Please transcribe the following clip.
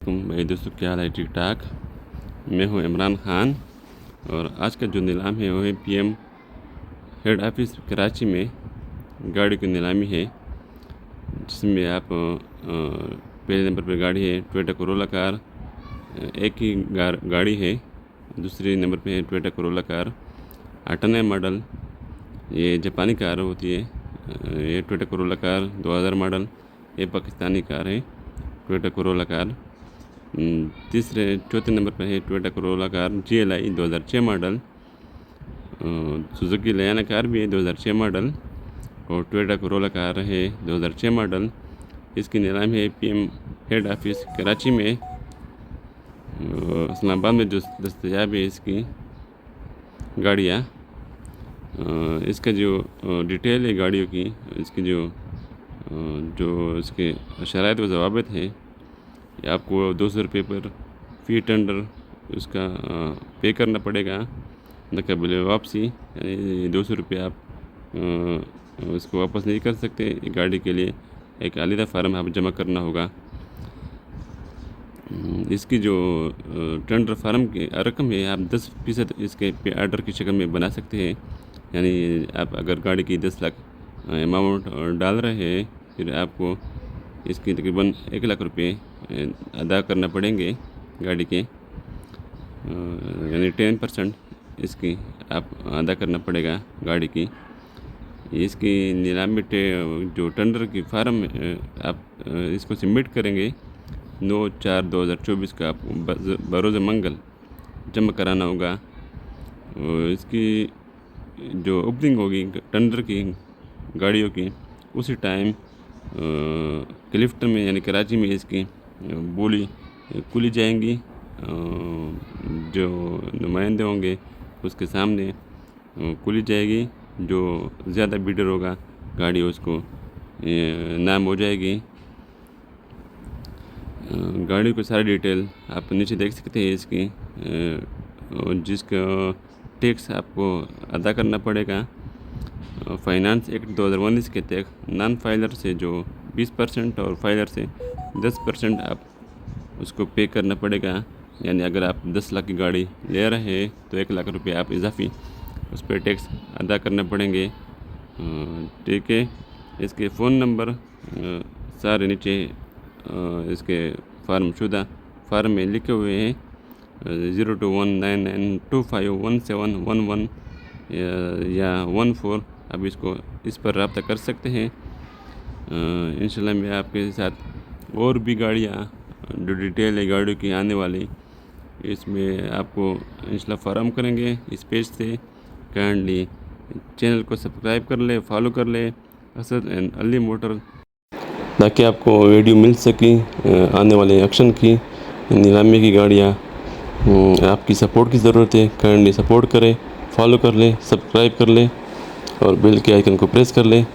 मेरे दोस्तों, क्या हाल है? ठीक ठाक। मैं हूं इमरान ख़ान और आज का जो नीलाम है वो है पीएम हेड ऑफिस कराची में गाड़ी की नीलामी है, जिसमें आप पहले नंबर पर गाड़ी है टोयोटा कोरोला कार। एक ही गाड़ी है। दूसरे नंबर पे है टोयोटा कोरोला कार 98 मॉडल। ये जापानी कार होती है। ये टोयोटा कोरोला कार 2000 मॉडल। ये पाकिस्तानी कार है टोयोटा कोरोला कार। चौथे नंबर पर है Toyota Corolla car GLI 2006 model. Suzuki Liana car भी है 2006 मॉडल और टोयोटा कोरोला कार है 2006 मॉडल। इसकी नीलामी है पीएम हेड ऑफिस कराची में। इस्लामाबाद में जो दस्तयाब है इसकी गाड़ियाँ। इसका जो डिटेल है गाड़ियों की, इसकी जो इसके शराइत व ज़वाबित है, आपको 200 रुपये पर फ़ी टेंडर उसका पे करना पड़ेगा न काबिल वापसी। यानी 200 रुपये आप इसको वापस नहीं कर सकते। गाड़ी के लिए एक अलग फार्म आप जमा करना होगा। इसकी जो टेंडर फार्म की रकम है, आप 10% इसके पे आर्डर की शक्ल में बना सकते हैं। यानी आप अगर गाड़ी की 10 लाख अमाउंट डाल रहे हैं, फिर आपको इसकी तकरीबन 1 लाख रुपये अदा करना पड़ेंगे गाड़ी के। यानी 10% इसकी आप अदा करना पड़ेगा गाड़ी की। इसकी नीलामी जो टेंडर की फार्म आप इसको सबमिट करेंगे 9/4/2024 का आपको बरोज़ मंगल जमा कराना होगा। और इसकी जो ओपनिंग होगी टेंडर की गाड़ियों की, उसी टाइम क्लिफ्टन में यानी कराची में इसकी बोली खुली जाएंगी। जो नुमाइंदे होंगे उसके सामने खुली जाएगी। जो ज़्यादा बिडर होगा गाड़ी उसको नाम हो जाएगी। गाड़ी को सारी डिटेल आप नीचे देख सकते हैं इसकी। जिसका टैक्स आपको अदा करना पड़ेगा फाइनेंस एक्ट 2019 के तहत नॉन फाइलर से जो 20% और फाइलर से 10% आप उसको पे करना पड़ेगा। यानी अगर आप 10 लाख की गाड़ी ले रहे हैं तो 1 लाख रुपये आप इजाफी उस पर टैक्स अदा करना पड़ेंगे। ठीक है। इसके फ़ोन नंबर सारे नीचे इसके फार्म में लिखे हुए हैं। 021992517111 या 14। अब इस पर रब्ता कर सकते हैं। इंशाल्लाह मैं आपके साथ और भी गाड़ियाँ जो डिटेल है गाड़ियों की आने वाली, इसमें आपको इंशाल्लाह फराहम करेंगे इस पेज से। काइंडली चैनल को सब्सक्राइब कर ले, फॉलो कर ले असद एंड अली मोटर, ताकि आपको वीडियो मिल सके आने वाले एक्शन की, नीलामी की गाड़ियाँ। आपकी सपोर्ट की ज़रूरत है। काइंडली सपोर्ट करें, फॉलो कर लें, सब्सक्राइब कर लें और बेल के आइकन को प्रेस कर लें।